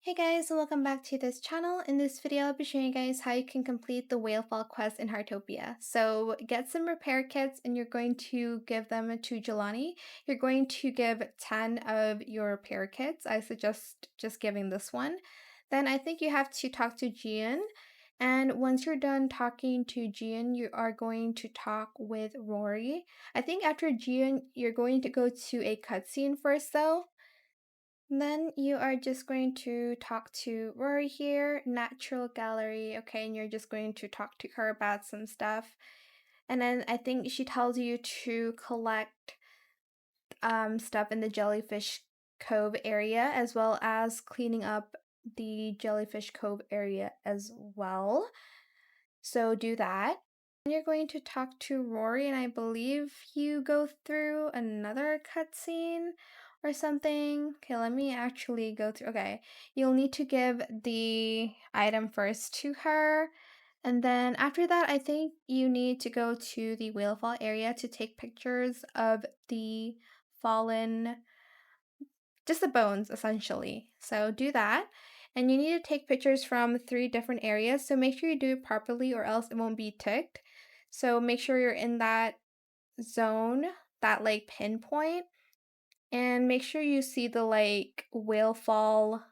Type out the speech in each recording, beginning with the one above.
Hey guys, and welcome back to this channel. In this video, I'll be showing you guys how you can complete the Whalefall Quest in Heartopia. So get some repair kits and you're going to give them to Jelani. You're going to give 10 of your repair kits. I suggest just giving this one. Then I think you have to talk to Jiyoon. And once you're done talking to Jiyoon, you are going to talk with Rory. I think after Jiyoon, you're going to go to a cutscene first though. Then you are just going to talk to Rory here, Natural Gallery, okay, and you're just going to talk to her about some stuff. And then I think she tells you to collect stuff in the Jellyfish Cove area, as well as cleaning up the Jellyfish Cove area as well. So do that. And you're going to talk to Rory, and I believe you go through another cutscene or something. Okay, let me actually go through. Okay, you'll need to give the item first to her. And then after that, I think you need to go to the Whalefall area to take pictures of the fallen, just the bones essentially. So do that. And you need to take pictures from 3 different areas. So make sure you do it properly or else it won't be ticked. So make sure you're in that zone, that like pinpoint. And make sure you see the like whale fall,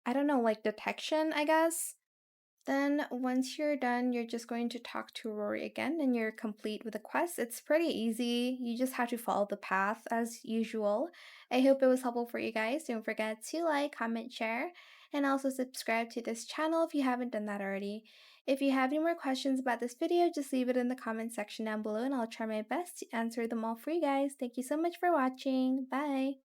I don't know, like detection, I guess. Then once you're done, you're just going to talk to Rory again and you're complete with the quest. It's pretty easy. You just have to follow the path as usual. I hope it was helpful for you guys. Don't forget to like, comment, share, and also subscribe to this channel if you haven't done that already. If you have any more questions about this video, just leave it in the comment section down below and I'll try my best to answer them all for you guys. Thank you so much for watching. Bye!